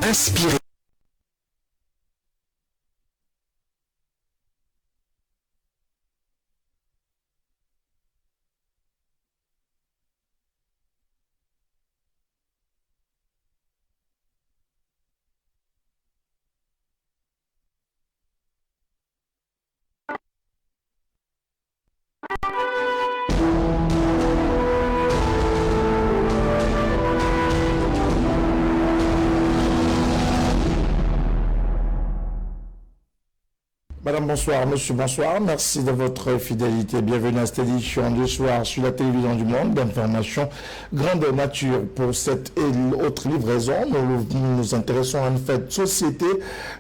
Respirer. Madame, bonsoir. Monsieur, bonsoir. Merci de votre fidélité. Bienvenue à cette édition du soir sur la télévision du monde d'information grande nature. Pour cette et autre livraison, nous nous intéressons à une fête de société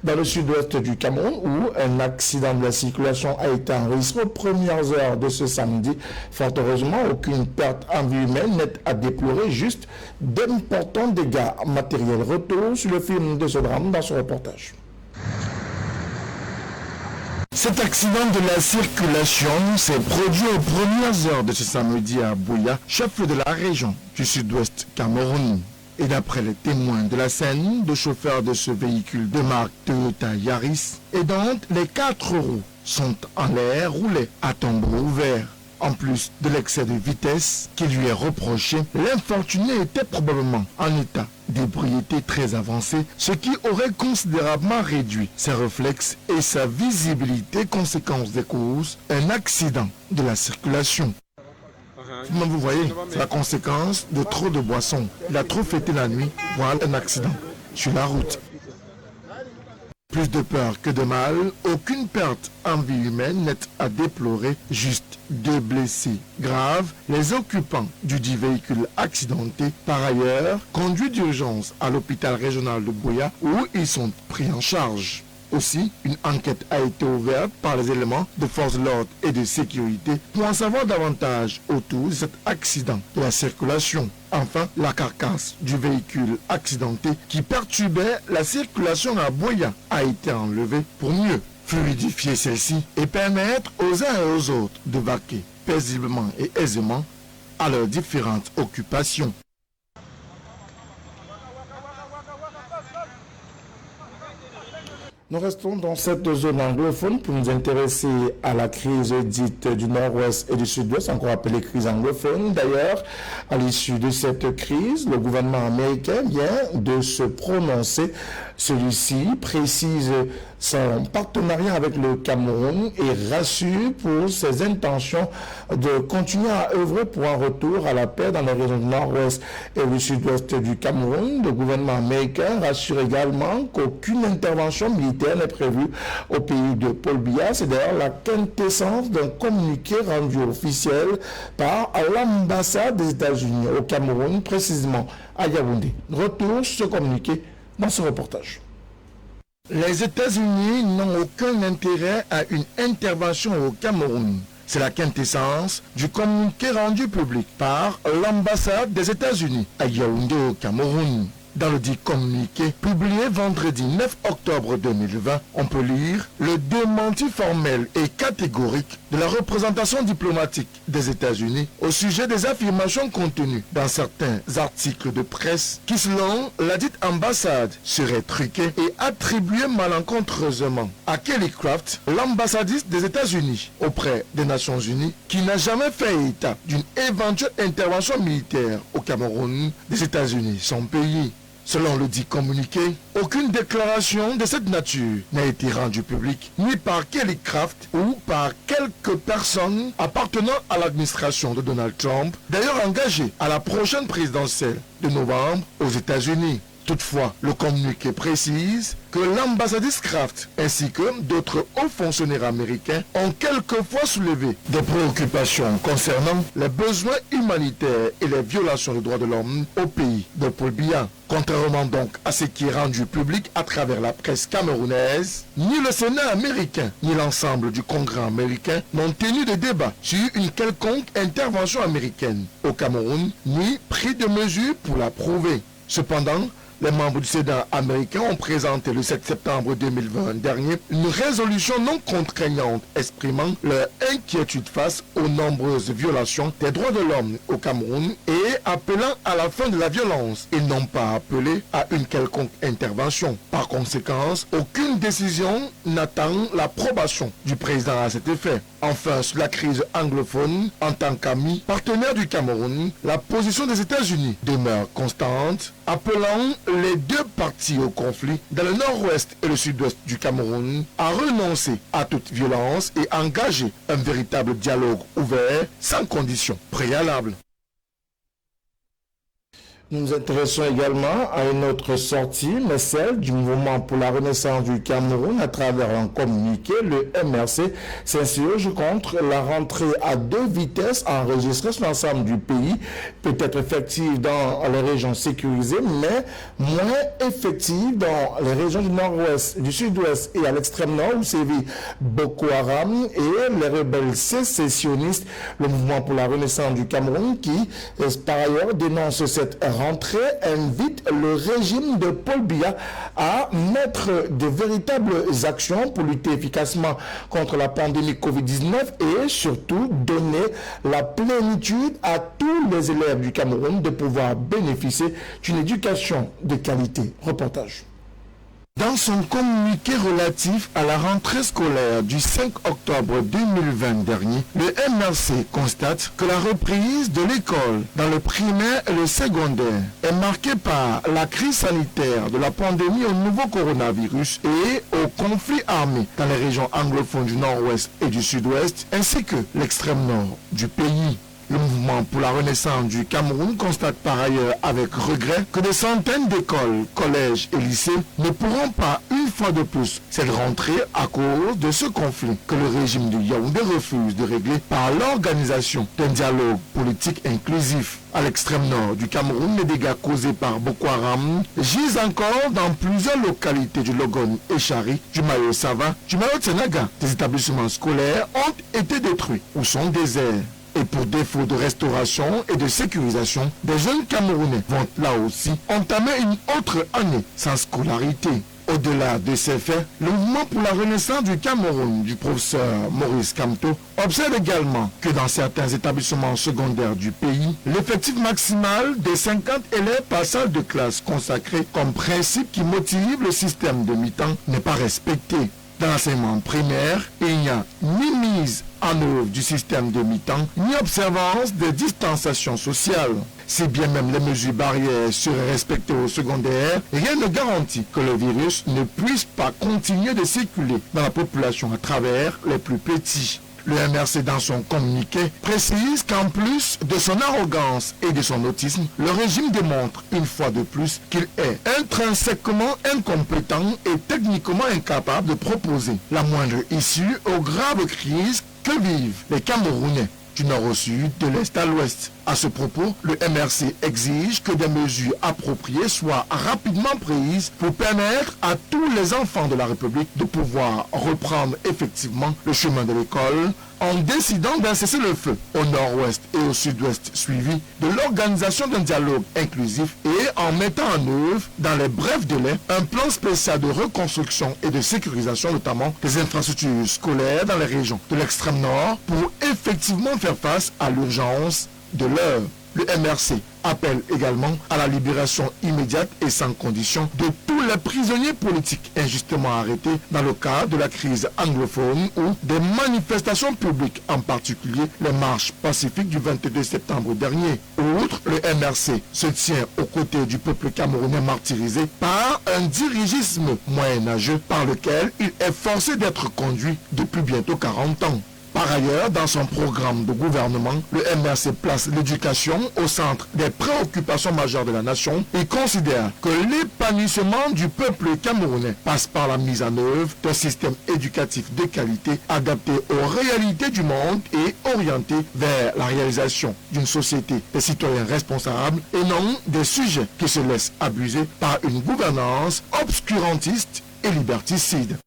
dans le sud-ouest du Cameroun où un accident de la circulation a été enregistré aux premières heures de ce samedi. Fort heureusement, aucune perte en vie humaine n'est à déplorer, juste d'importants dégâts matériels. Retour sur le film de ce drame dans ce reportage. Cet accident de la circulation s'est produit aux premières heures de ce samedi à Bouya, chef de la région du sud-ouest Cameroun. Et d'après les témoins de la scène, le chauffeur de ce véhicule de marque Toyota Yaris et dont les 4 roues sont en l'air roulaient à tombeau ouvert. En plus de l'excès de vitesse qui lui est reproché, l'infortuné était probablement en état d'ébriété très avancé, ce qui aurait considérablement réduit ses réflexes et sa visibilité, conséquence des causes, un accident de la circulation. Vous voyez, c'est la conséquence de trop de boissons. Il a trop fêté la nuit, voilà un accident sur la route. Plus de peur que de mal, aucune perte en vie humaine n'est à déplorer, juste 2 blessés graves, les occupants du dit véhicule accidenté, par ailleurs, conduits d'urgence à l'hôpital régional de Bouya où ils sont pris en charge. Aussi, une enquête a été ouverte par les éléments de force de l'ordre et de sécurité pour en savoir davantage autour de cet accident de la circulation. Enfin, la carcasse du véhicule accidenté qui perturbait la circulation à Bouya a été enlevée pour mieux fluidifier celle-ci et permettre aux uns et aux autres de vaquer paisiblement et aisément à leurs différentes occupations. Nous restons dans cette zone anglophone pour nous intéresser à la crise dite du nord-ouest et du sud-ouest, encore appelée crise anglophone. D'ailleurs, à l'issue de cette crise, le gouvernement américain vient de se prononcer. Celui-ci précise son partenariat avec le Cameroun et rassure pour ses intentions de continuer à œuvrer pour un retour à la paix dans les régions du nord-ouest et du sud-ouest du Cameroun. Le gouvernement américain rassure également qu'aucune intervention militaire n'est prévue au pays de Paul Biya. C'est d'ailleurs la quintessence d'un communiqué rendu officiel par l'ambassade des États-Unis au Cameroun, précisément à Yaoundé. Retour sur ce communiqué dans ce reportage. Les États-Unis n'ont aucun intérêt à une intervention au Cameroun. C'est la quintessence du communiqué rendu public par l'ambassade des États-Unis à Yaoundé au Cameroun. Dans le dit communiqué publié vendredi 9 octobre 2020, on peut lire le démenti formel et catégorique de la représentation diplomatique des États-Unis au sujet des affirmations contenues dans certains articles de presse qui, selon la dite ambassade, seraient truquées et attribuées malencontreusement à Kelly Craft, l'ambassadrice des États-Unis auprès des Nations Unies, qui n'a jamais fait état d'une éventuelle intervention militaire au Cameroun des États-Unis, son pays. Selon le dit communiqué, aucune déclaration de cette nature n'a été rendue publique, ni par Kelly Craft ou par quelques personnes appartenant à l'administration de Donald Trump, d'ailleurs engagée à la prochaine présidentielle de novembre aux États-Unis. Toutefois, le communiqué précise que l'ambassadrice Craft ainsi que d'autres hauts fonctionnaires américains ont quelquefois soulevé des préoccupations concernant les besoins humanitaires et les violations des droits de l'homme au pays de Paul Biya. Contrairement donc à ce qui est rendu public à travers la presse camerounaise, ni le Sénat américain ni l'ensemble du Congrès américain n'ont tenu de débat sur une quelconque intervention américaine au Cameroun, ni pris de mesures pour la prouver. Cependant, Les membres du Sénat américain ont présenté le 7 septembre 2020 dernier une résolution non contraignante exprimant leur inquiétude face aux nombreuses violations des droits de l'homme au Cameroun et appelant à la fin de la violence. Ils n'ont pas appelé à une quelconque intervention. Par conséquent, aucune décision n'attend l'approbation du président à cet effet. Enfin, sur la crise anglophone, en tant qu'ami partenaire du Cameroun, la position des États-Unis demeure constante, appelant les deux parties au conflit dans le nord-ouest et le sud-ouest du Cameroun à renoncer à toute violence et engager un véritable dialogue ouvert sans conditions préalables. Nous nous intéressons également à une autre sortie, mais celle du mouvement pour la renaissance du Cameroun à travers un communiqué. Le MRC s'insurge contre la rentrée à 2 vitesses enregistrée sur l'ensemble du pays, peut-être effective dans les régions sécurisées, mais moins effective dans les régions du nord-ouest, du sud-ouest et à l'extrême nord où sévit Boko Haram et les rebelles sécessionnistes. Le mouvement pour la renaissance du Cameroun qui, par ailleurs, dénonce cette rentrée invite le régime de Paul Biya à mettre de véritables actions pour lutter efficacement contre la pandémie Covid-19 et surtout donner la plénitude à tous les élèves du Cameroun de pouvoir bénéficier d'une éducation de qualité. Reportage. Dans son communiqué relatif à la rentrée scolaire du 5 octobre 2020 dernier, le MRC constate que la reprise de l'école dans le primaire et le secondaire est marquée par la crise sanitaire de la pandémie au nouveau coronavirus et au conflit armé dans les régions anglophones du nord-ouest et du sud-ouest, ainsi que l'extrême nord du pays. Le mouvement pour la renaissance du Cameroun constate par ailleurs avec regret que des centaines d'écoles, collèges et lycées ne pourront pas une fois de plus cette rentrée à cause de ce conflit que le régime de Yaoundé refuse de régler par l'organisation d'un dialogue politique inclusif. À l'extrême nord du Cameroun, les dégâts causés par Boko Haram gisent encore dans plusieurs localités du Logone et Chari, du Mayo-Sava, du Mayo-Tsenaga. Des établissements scolaires ont été détruits ou sont déserts. Et pour défaut de restauration et de sécurisation, des jeunes Camerounais vont là aussi entamer une autre année sans scolarité. Au-delà de ces faits, le mouvement pour la renaissance du Cameroun du professeur Maurice Kamto observe également que dans certains établissements secondaires du pays, l'effectif maximal des 50 élèves par salle de classe consacré comme principe qui motive le système de mi-temps n'est pas respecté. Dans l'enseignement primaire, il n'y a ni mise en œuvre du système de mi-temps, ni observance des distanciations sociales. Si bien même les mesures barrières seraient respectées au secondaire, rien ne garantit que le virus ne puisse pas continuer de circuler dans la population à travers les plus petits. Le MRC, dans son communiqué, précise qu'en plus de son arrogance et de son autisme, le régime démontre une fois de plus qu'il est intrinsèquement incompétent et techniquement incapable de proposer la moindre issue aux graves crises que vivent les Camerounais du nord au sud, de l'est à l'ouest. À ce propos, le MRC exige que des mesures appropriées soient rapidement prises pour permettre à tous les enfants de la République de pouvoir reprendre effectivement le chemin de l'école en décidant d'un cessez-le-feu au nord-ouest et au sud-ouest suivi de l'organisation d'un dialogue inclusif et en mettant en œuvre dans les brefs délais un plan spécial de reconstruction et de sécurisation notamment des infrastructures scolaires dans les régions de l'extrême nord pour effectivement faire face à l'urgence de l'heure. Le MRC appelle également à la libération immédiate et sans condition de tous les prisonniers politiques injustement arrêtés dans le cadre de la crise anglophone ou des manifestations publiques, en particulier les marches pacifiques du 22 septembre dernier. Outre, le MRC se tient aux côtés du peuple camerounais martyrisé par un dirigisme moyenâgeux par lequel il est forcé d'être conduit depuis bientôt 40 ans. Par ailleurs, dans son programme de gouvernement, le MRC place l'éducation au centre des préoccupations majeures de la nation et considère que l'épanouissement du peuple camerounais passe par la mise en œuvre d'un système éducatif de qualité adapté aux réalités du monde et orienté vers la réalisation d'une société des citoyens responsables et non des sujets qui se laissent abuser par une gouvernance obscurantiste et liberticide.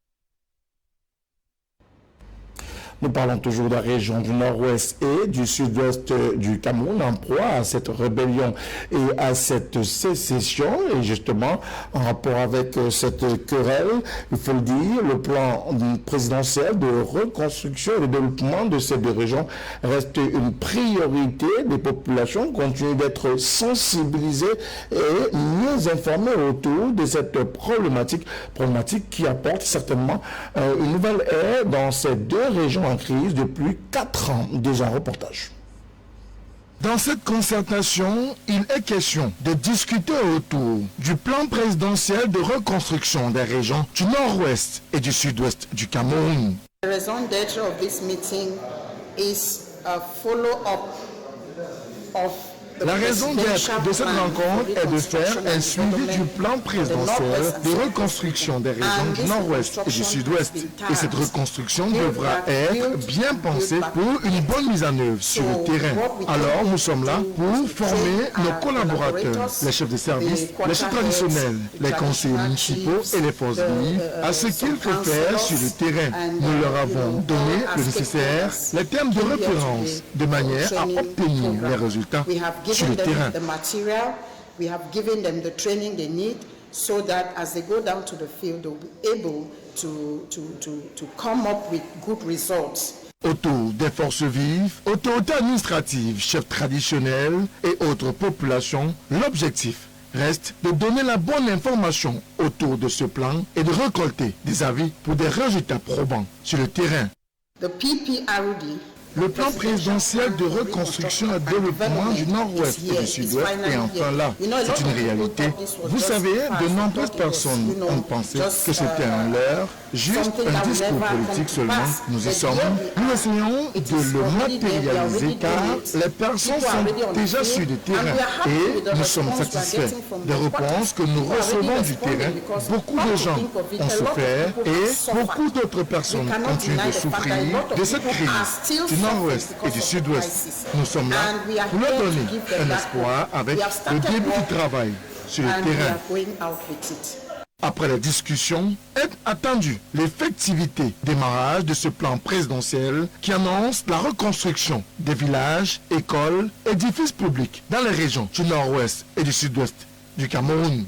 Nous parlons toujours de la région du nord-ouest et du sud-ouest du Cameroun en proie à cette rébellion et à cette sécession. Et justement, en rapport avec cette querelle, il faut le dire, le plan présidentiel de reconstruction et de développement de ces deux régions reste une priorité. Des populations continuent d'être sensibilisées et mieux informées autour de cette problématique qui apporte certainement une nouvelle ère dans ces deux régions en crise depuis 4 ans. Déjà, reportage. Dans cette concertation, il est question de discuter autour du plan présidentiel de reconstruction des régions du nord-ouest et du sud-ouest du Cameroun. The raison d'être of this meeting is a follow-up of La raison d'être de cette rencontre est de faire un suivi du plan présidentiel de reconstruction des régions du nord-ouest et du sud-ouest. Et cette reconstruction devra être bien pensée pour une bonne mise en œuvre sur le terrain. Alors nous sommes là pour former nos collaborateurs, les chefs de service, les chefs traditionnels, les conseillers municipaux et les forces vives à ce qu'il faut faire sur le terrain. Nous leur avons donné le nécessaire, les termes de référence, de manière à obtenir les résultats sur le terrain. The material, we have given them the training they need so that as they go down to the field, they'll be able to come up with good results. Autour des forces vives, autorités administratives, chefs traditionnels et autres populations, l'objectif reste de donner la bonne information autour de ce plan et de récolter des avis pour des résultats probants sur le terrain. The PPRD, le plan présidentiel de reconstruction et de développement du nord-ouest et du sud-ouest est enfin là. C'est une réalité. Vous savez, de nombreuses personnes ont pensé que c'était un leurre, juste un discours politique seulement. Nous y sommes. Nous essayons de le matérialiser car les personnes sont déjà sur le terrain et nous sommes satisfaits des réponses que nous recevons du terrain. Beaucoup de gens ont souffert et beaucoup d'autres personnes continuent de souffrir de cette crise du nord-ouest et du sud-ouest. Nous sommes là pour leur donner un espoir avec le début du travail sur le terrain. Après la discussion, est attendue l'effectivité démarrage de ce plan présidentiel qui annonce la reconstruction des villages, écoles, édifices publics dans les régions du nord-ouest et du sud-ouest du Cameroun.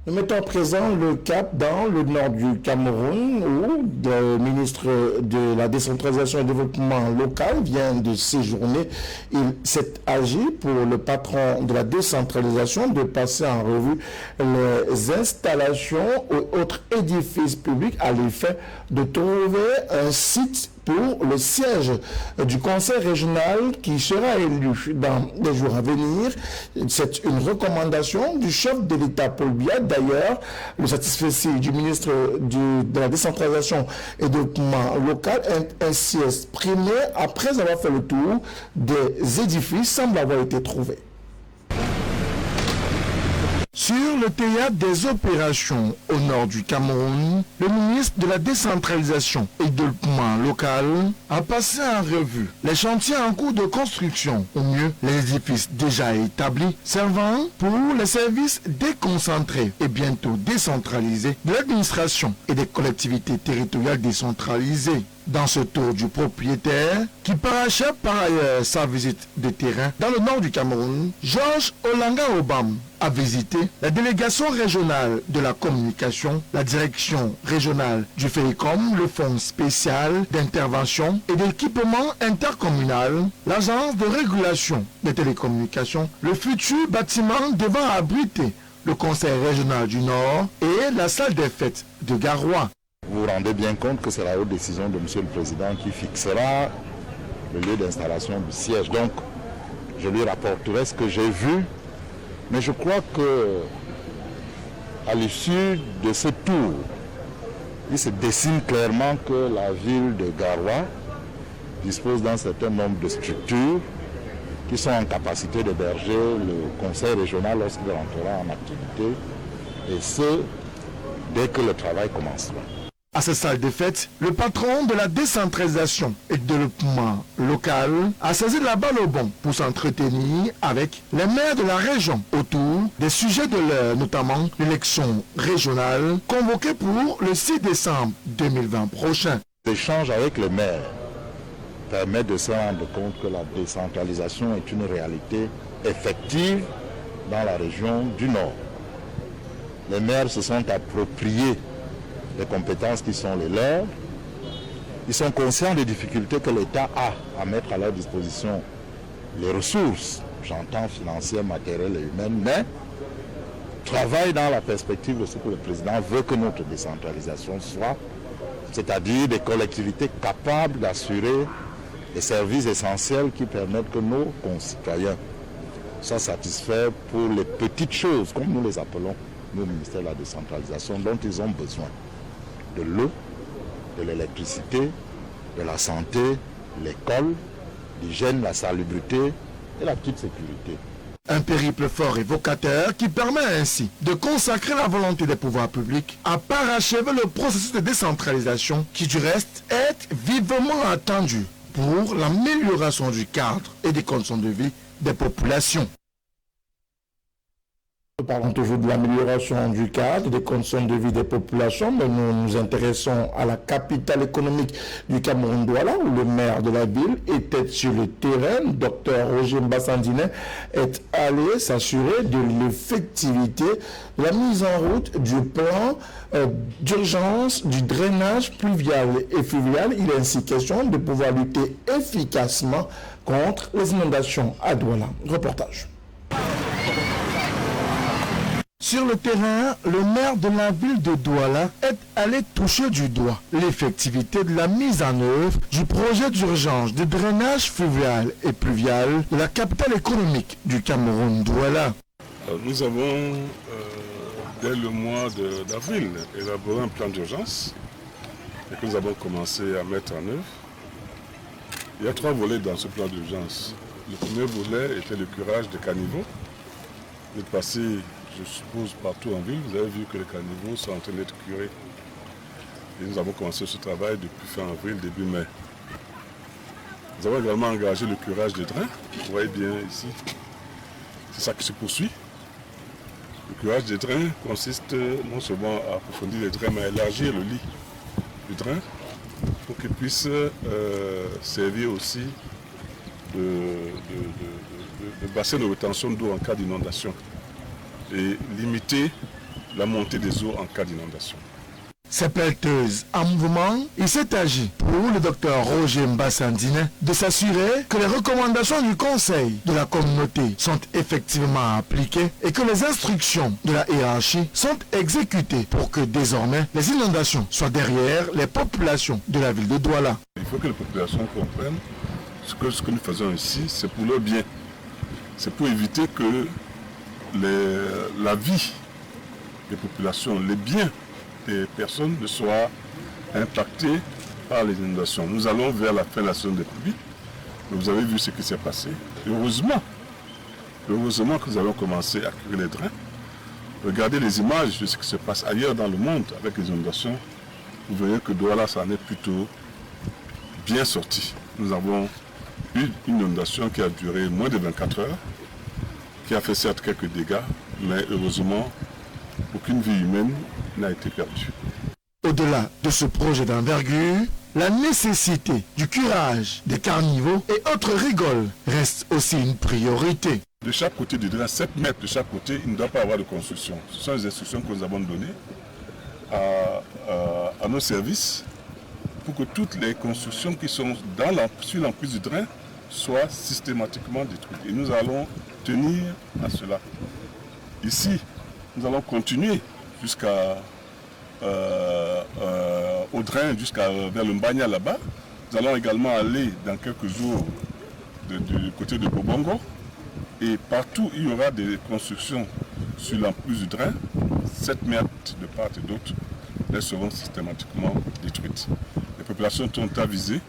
Nous mettons à présent le cap dans le nord du Cameroun où le ministre de la décentralisation et du développement local vient de séjourner. Il s'est agi pour le patron de la décentralisation de passer en revue les installations ou autres édifices publics à l'effet de trouver un site pour le siège du conseil régional qui sera élu dans les jours à venir. C'est une recommandation du chef de l'État, Paul Biya. D'ailleurs, le satisfait du ministre de la décentralisation et du développement local est ainsi exprimé après avoir fait le tour des édifices semble avoir été trouvés. Sur le théâtre des opérations au nord du Cameroun, le ministre de la décentralisation et du développement local a passé en revue les chantiers en cours de construction, au mieux les édifices déjà établis, servant pour les services déconcentrés et bientôt décentralisés de l'administration et des collectivités territoriales décentralisées. Dans ce tour du propriétaire, qui parachève par ailleurs sa visite de terrain dans le nord du Cameroun, Georges Olanga Obam a visité la délégation régionale de la communication, la direction régionale du FEICOM, le fonds spécial d'intervention et d'équipement intercommunal, l'agence de régulation des télécommunications, le futur bâtiment devant abriter le conseil régional du Nord et la salle des fêtes de Garoua. Vous vous rendez bien compte que c'est la haute décision de M. le Président qui fixera le lieu d'installation du siège. Donc, je lui rapporterai ce que j'ai vu. Mais je crois que à l'issue de ce tour, il se dessine clairement que la ville de Garoua dispose d'un certain nombre de structures qui sont en capacité d'héberger le conseil régional lorsqu'il rentrera en activité. Et ce, dès que le travail commencera. À cette salle de fête, le patron de la décentralisation et du développement local a saisi la balle au bon pour s'entretenir avec les maires de la région autour des sujets de l'heure, notamment l'élection régionale convoquée pour le 6 décembre 2020 prochain. échange avec les maires permet de se rendre compte que la décentralisation est une réalité effective dans la région du Nord. Les maires se sont appropriés des compétences qui sont les leurs. Ils sont conscients des difficultés que l'État a à mettre à leur disposition les ressources, j'entends financières, matérielles et humaines, mais travaillent dans la perspective de ce que le président veut que notre décentralisation soit, c'est-à-dire des collectivités capables d'assurer des services essentiels qui permettent que nos concitoyens soient satisfaits pour les petites choses, comme nous les appelons, nous, au ministère de la décentralisation, dont ils ont besoin. De l'eau, de l'électricité, de la santé, l'école, l'hygiène, la salubrité et la petite sécurité. Un périple fort et vocateur qui permet ainsi de consacrer la volonté des pouvoirs publics à parachever le processus de décentralisation qui du reste est vivement attendu pour l'amélioration du cadre et des conditions de vie des populations. Nous parlons toujours de l'amélioration du cadre, des conditions de vie des populations, mais nous nous intéressons à la capitale économique du Cameroun, Douala, où le maire de la ville était sur le terrain. Dr Roger Mbassandine est allé s'assurer de l'effectivité de la mise en route du plan d'urgence du drainage pluvial et fluvial. Il est ainsi question de pouvoir lutter efficacement contre les inondations à Douala. Reportage. Sur le terrain, le maire de la ville de Douala est allé toucher du doigt l'effectivité de la mise en œuvre du projet d'urgence de drainage fluvial et pluvial de la capitale économique du Cameroun, Douala. Nous avons, dès le mois d'avril, élaboré un plan d'urgence et que nous avons commencé à mettre en œuvre. Il y a 3 volets dans ce plan d'urgence. Le premier volet était le curage des caniveaux. Vous êtes passé, je suppose, partout en ville, vous avez vu que les caniveaux sont en train d'être curés. Et nous avons commencé ce travail depuis fin avril, début mai. Nous avons également engagé le curage des drains. Vous voyez bien ici, c'est ça qui se poursuit. Le curage des drains consiste non seulement à approfondir les drains, mais à élargir le lit du drain pour qu'il puisse servir aussi de bassin de rétention d'eau en cas d'inondation et limiter la montée des eaux en cas d'inondation. Ces pelleteuses en mouvement, il s'est agi pour le docteur Roger Mbassandine de s'assurer que les recommandations du Conseil de la communauté sont effectivement appliquées et que les instructions de la hiérarchie sont exécutées pour que désormais les inondations soient derrière les populations de la ville de Douala. Il faut que les populations comprennent ce que nous faisons ici, c'est pour leur bien. C'est pour éviter que la vie des populations, les biens des personnes ne soient impactés par les inondations. Nous allons vers la fin de la saison des pluies. Vous avez vu ce qui s'est passé. Heureusement que nous avons commencé à curer les drains. Regardez les images de ce qui se passe ailleurs dans le monde avec les inondations. Vous verrez que Douala s'en est plutôt bien sorti. Nous avons eu une inondation qui a duré moins de 24 heures, qui a fait certes quelques dégâts, mais heureusement, aucune vie humaine n'a été perdue. Au-delà de ce projet d'envergure, la nécessité du curage des caniveaux et autres rigoles reste aussi une priorité. De chaque côté du drain, 7 mètres de chaque côté, il ne doit pas avoir de construction. Ce sont les instructions que nous avons données à nos services pour que toutes les constructions qui sont sur l'emprise du drain soient systématiquement détruites. Et nous allons tenir à cela. Ici, nous allons continuer jusqu'à au drain, vers le Mbanya là-bas. Nous allons également aller dans quelques jours du côté de Bobongo. Et partout où il y aura des constructions sur l'emprise du drain, 7 mètres de part et d'autre, elles seront systématiquement détruites. Les populations sont avisées.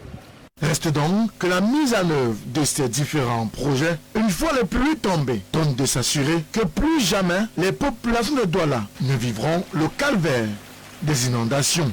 Reste donc que la mise en œuvre de ces différents projets, une fois les pluies tombées, tente de s'assurer que plus jamais les populations de Douala ne vivront le calvaire des inondations.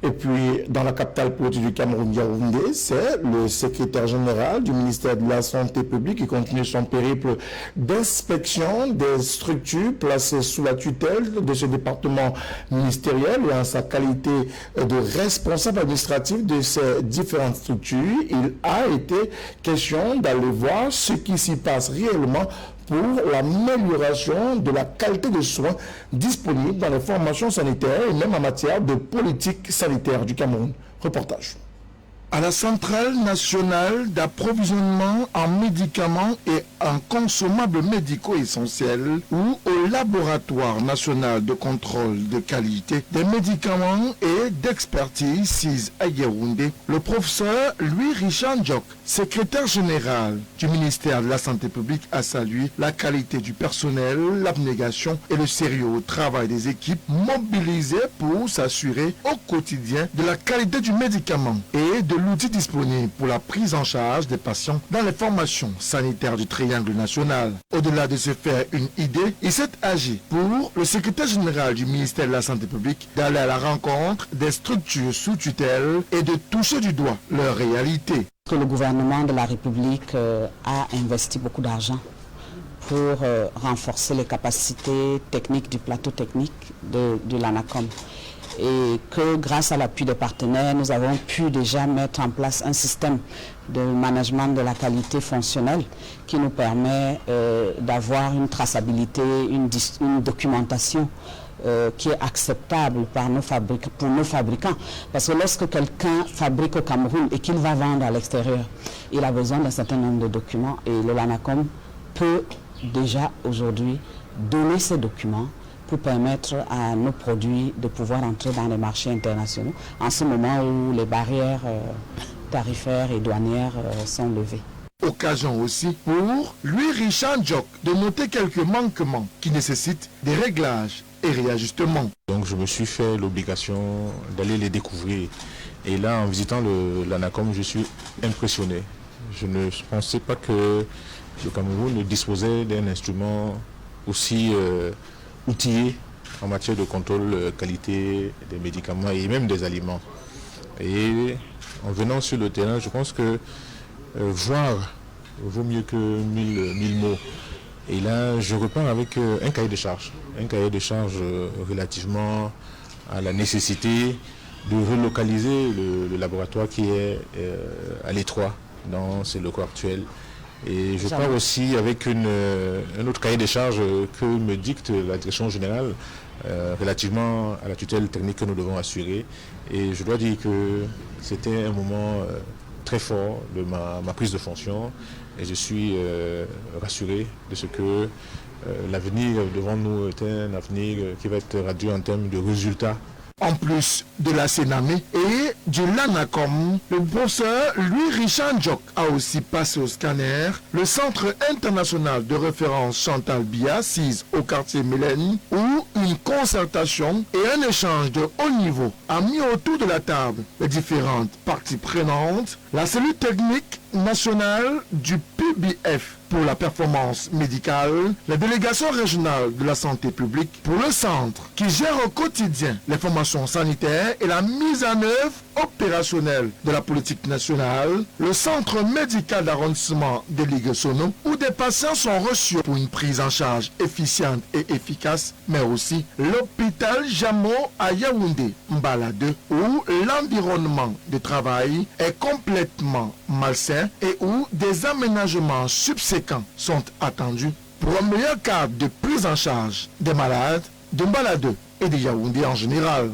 Et puis, dans la capitale politique du Cameroun, Yaoundé, c'est le secrétaire général du ministère de la Santé publique qui continue son périple d'inspection des structures placées sous la tutelle de ce département ministériel et en sa qualité de responsable administratif de ces différentes structures. Il a été question d'aller voir ce qui s'y passe réellement pour l'amélioration de la qualité de soins disponibles dans les formations sanitaires et même en matière de politique sanitaire du Cameroun. Reportage. À la Centrale nationale d'approvisionnement en médicaments et en consommables médicaux essentiels ou au laboratoire national de contrôle de qualité des médicaments et d'expertise CIS à Yaoundé, le professeur Louis Richard Njok, secrétaire général du ministère de la Santé publique, a salué la qualité du personnel, l'abnégation et le sérieux au travail des équipes mobilisées pour s'assurer au quotidien de la qualité du médicament et de l'outil disponible pour la prise en charge des patients dans les formations sanitaires du triangle national. Au-delà de se faire une idée, il s'est agi pour le secrétaire général du ministère de la Santé publique d'aller à la rencontre des structures sous tutelle et de toucher du doigt leur réalité. Le gouvernement de la République a investi beaucoup d'argent pour renforcer les capacités techniques du plateau technique de l'ANACOM. Et que grâce à l'appui des partenaires, nous avons pu déjà mettre en place un système de management de la qualité fonctionnelle qui nous permet d'avoir une traçabilité, une documentation qui est acceptable pour nos fabricants. Parce que lorsque quelqu'un fabrique au Cameroun et qu'il va vendre à l'extérieur, il a besoin d'un certain nombre de documents et le LANACOM peut déjà aujourd'hui donner ces documents pour permettre à nos produits de pouvoir entrer dans les marchés internationaux en ce moment où les barrières tarifaires et douanières sont levées. Occasion aussi pour Louis Richard Njok de noter quelques manquements qui nécessitent des réglages et réajustements. Donc je me suis fait l'obligation d'aller les découvrir. Et là, en visitant l'ANACOM, je suis impressionné. Je ne pensais pas que le Cameroun disposait d'un instrument aussi outillé en matière de contrôle qualité des médicaments et même des aliments. Et en venant sur le terrain, je pense que voir vaut mieux que mille mots. Et là, je repars avec un cahier de charge relativement à la nécessité de relocaliser le laboratoire qui est à l'étroit dans ses locaux actuels. Et je pars aussi avec un autre cahier de charges que me dicte la direction générale relativement à la tutelle technique que nous devons assurer. Et je dois dire que c'était un moment très fort de ma prise de fonction et je suis rassuré de ce que l'avenir devant nous est un avenir qui va être radieux en termes de résultats. En plus de la Sénamé et du LANACOM, le professeur Louis Richard Njok a aussi passé au scanner le Centre international de référence Chantal Biya, CIS au quartier Mélène, où une concertation et un échange de haut niveau a mis autour de la table les différentes parties prenantes, la cellule technique nationale du PBF pour la performance médicale, la délégation régionale de la santé publique pour le centre qui gère au quotidien les formations sanitaires et la mise en œuvre opérationnelle de la politique nationale, le centre médical d'arrondissement des Ligues Sono où des patients sont reçus pour une prise en charge efficiente et efficace, mais aussi l'hôpital Jamo à Yaoundé, Mbala 2, où l'environnement de travail est complètement malsain et où des aménagements subséquents sont attendus pour un meilleur cadre de prise en charge des malades de Mbala 2 et de Yaoundé en général.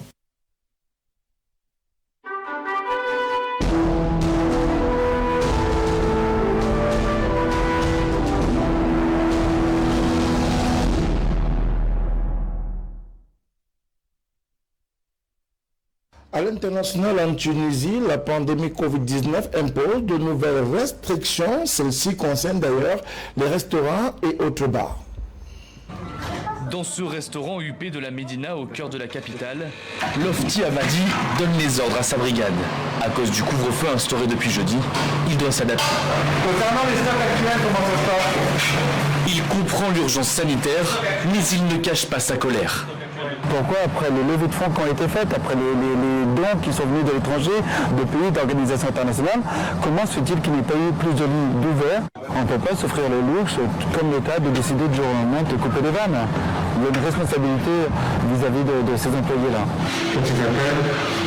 À l'international, en Tunisie, la pandémie Covid-19 impose de nouvelles restrictions. Celles-ci concernent d'ailleurs les restaurants et autres bars. Dans ce restaurant huppé de la Médina au cœur de la capitale, Lofti Amadi donne les ordres à sa brigade. À cause du couvre-feu instauré depuis jeudi, il doit s'adapter. Concernant les stocks actuels, comment ça se passe ? Il comprend l'urgence sanitaire, mais il ne cache pas sa colère. Pourquoi, après les levées de fonds qui ont été faites, après les dons qui sont venus de l'étranger, de pays, d'organisations internationales, comment se fait-il qu'il n'y ait pas eu plus de lignes d'ouvert? On ne peut pas s'offrir le luxe, comme l'État, de décider du jour au lendemain de couper les vannes. Il y a une responsabilité vis-à-vis de ces employés-là. Petit appel,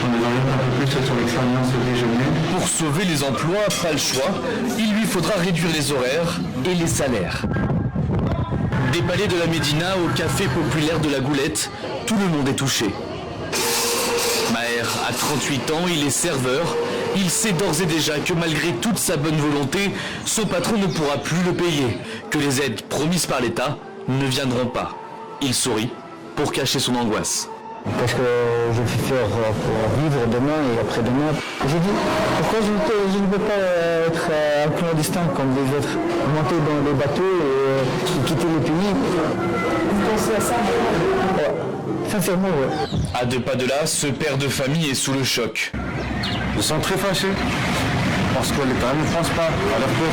on nous oriente un peu plus sur l'expérience déjeuner. Pour sauver les emplois, pas le choix, il lui faudra réduire les horaires et les salaires. Des palais de la Médina au café populaire de la Goulette, tout le monde est touché. Maher a 38 ans, il est serveur. Il sait d'ores et déjà que malgré toute sa bonne volonté, son patron ne pourra plus le payer, que les aides promises par l'État ne viendront pas. Il sourit pour cacher son angoisse. Parce que je vais faire pour vivre demain et après-demain. J'ai dit, pourquoi je ne peux pas être un clandestin comme les autres, monter dans les bateaux et quitter le pays. Vous pensez à ça? Ouais. Sincèrement, ouais. À 2 pas de là, ce père de famille est sous le choc. Ils sont très fâchés parce que l'État ne pense pas à leur peuple.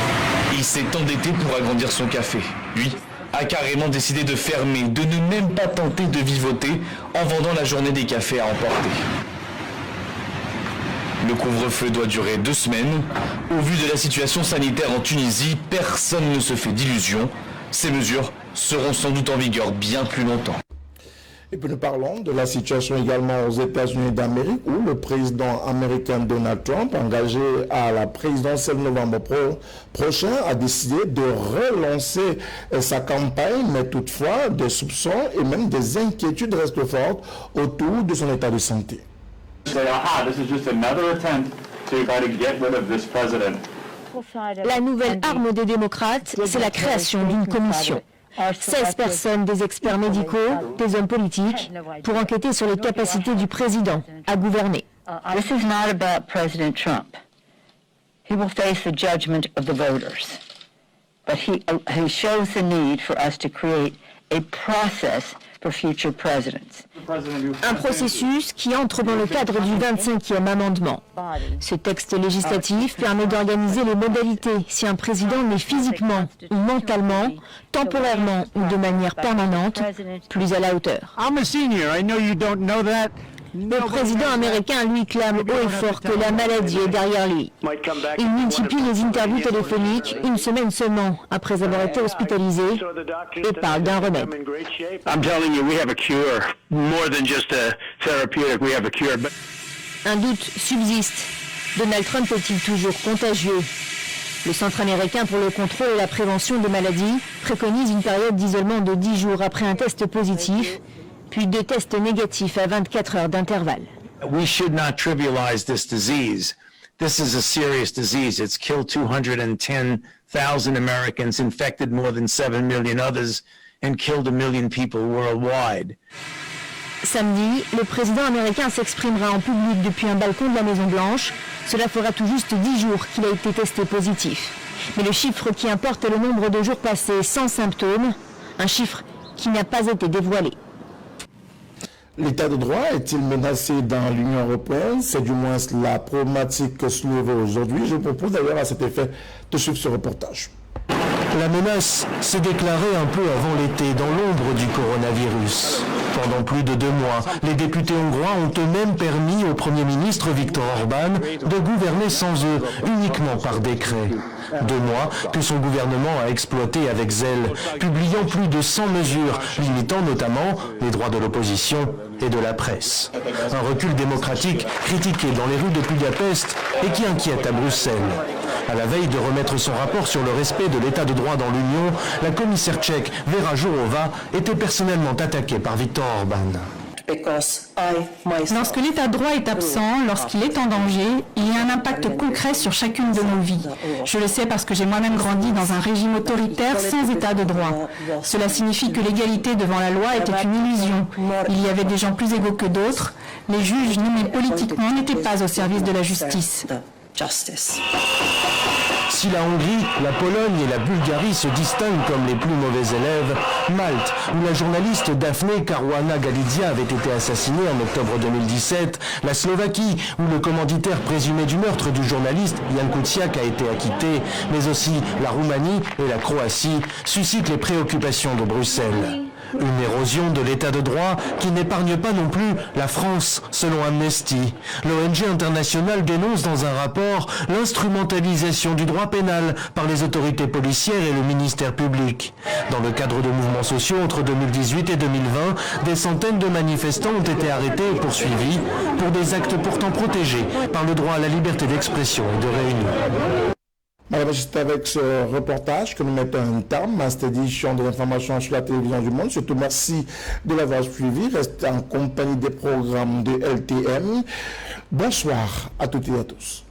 Il s'est endetté pour agrandir son café. Lui a carrément décidé de fermer, de ne même pas tenter de vivoter en vendant la journée des cafés à emporter. Le couvre-feu doit durer 2 semaines. Au vu de la situation sanitaire en Tunisie, personne ne se fait d'illusions. Ces mesures seront sans doute en vigueur bien plus longtemps. Et puis nous parlons de la situation également aux États-Unis d'Amérique où le président américain Donald Trump, engagé à la présidentielle novembre prochain, a décidé de relancer sa campagne, mais toutefois des soupçons et même des inquiétudes restent fortes autour de son état de santé. La nouvelle arme des démocrates, c'est la création d'une commission. 16 personnes, des experts médicaux, des hommes politiques, pour enquêter sur les capacités du président à gouverner. This is not about President Trump. He will face the judgment of the voters. But he shows the need for us to create a process for future presidents. Un processus qui entre dans le cadre du 25e amendement. Ce texte législatif permet d'organiser les modalités si un président n'est physiquement ou mentalement, temporairement ou de manière permanente, plus à la hauteur. Le président américain lui clame haut et fort que la maladie est derrière lui. Il multiplie les interviews téléphoniques 1 semaine seulement après avoir été hospitalisé et parle d'un remède. Un doute subsiste. Donald Trump est-il toujours contagieux? Le Centre américain pour le contrôle et la prévention des maladies préconise une période d'isolement de 10 jours après un test positif, puis 2 tests négatifs à 24 heures d'intervalle. We should not trivialize this disease. This is a serious disease. It's killed 210,000 Americans, infected more than 7 million others, and killed 1 million people worldwide. Samedi, le président américain s'exprimera en public depuis un balcon de la Maison-Blanche. Cela fera tout juste 10 jours qu'il a été testé positif. Mais le chiffre qui importe est le nombre de jours passés sans symptômes, un chiffre qui n'a pas été dévoilé. L'état de droit est-il menacé dans l'Union européenne? C'est du moins la problématique soulevée aujourd'hui. Je propose d'ailleurs à cet effet de suivre ce reportage. La menace s'est déclarée un peu avant l'été dans l'ombre du coronavirus. Pendant plus de 2 mois, les députés hongrois ont eux-mêmes permis au Premier ministre Viktor Orban de gouverner sans eux, uniquement par décret. 2 mois que son gouvernement a exploité avec zèle, publiant plus de 100 mesures, limitant notamment les droits de l'opposition et de la presse. Un recul démocratique critiqué dans les rues de Budapest et qui inquiète à Bruxelles. À la veille de remettre son rapport sur le respect de l'état de droit dans l'Union, la commissaire tchèque Vera Jourová était personnellement attaquée par Viktor Orban. Lorsque l'état de droit est absent, lorsqu'il est en danger, il y a un impact concret sur chacune de nos vies. Je le sais parce que j'ai moi-même grandi dans un régime autoritaire sans état de droit. Cela signifie que l'égalité devant la loi était une illusion. Il y avait des gens plus égaux que d'autres. Les juges nommés politiquement n'étaient pas au service de la justice. Si la Hongrie, la Pologne et la Bulgarie se distinguent comme les plus mauvais élèves, Malte, où la journaliste Daphne Caruana Galizia avait été assassinée en octobre 2017, la Slovaquie, où le commanditaire présumé du meurtre du journaliste Jan Kuciak a été acquitté, mais aussi la Roumanie et la Croatie suscitent les préoccupations de Bruxelles. Une érosion de l'état de droit qui n'épargne pas non plus la France, selon Amnesty. L'ONG internationale dénonce dans un rapport l'instrumentalisation du droit pénal par les autorités policières et le ministère public. Dans le cadre de mouvements sociaux entre 2018 et 2020, des centaines de manifestants ont été arrêtés et poursuivis pour des actes pourtant protégés par le droit à la liberté d'expression et de réunion. Madame, c'est avec ce reportage que nous mettons un terme à cette édition de l'information sur la télévision du monde. Surtout, merci de l'avoir suivi. Restez en compagnie des programmes de LTM. Bonsoir à toutes et à tous.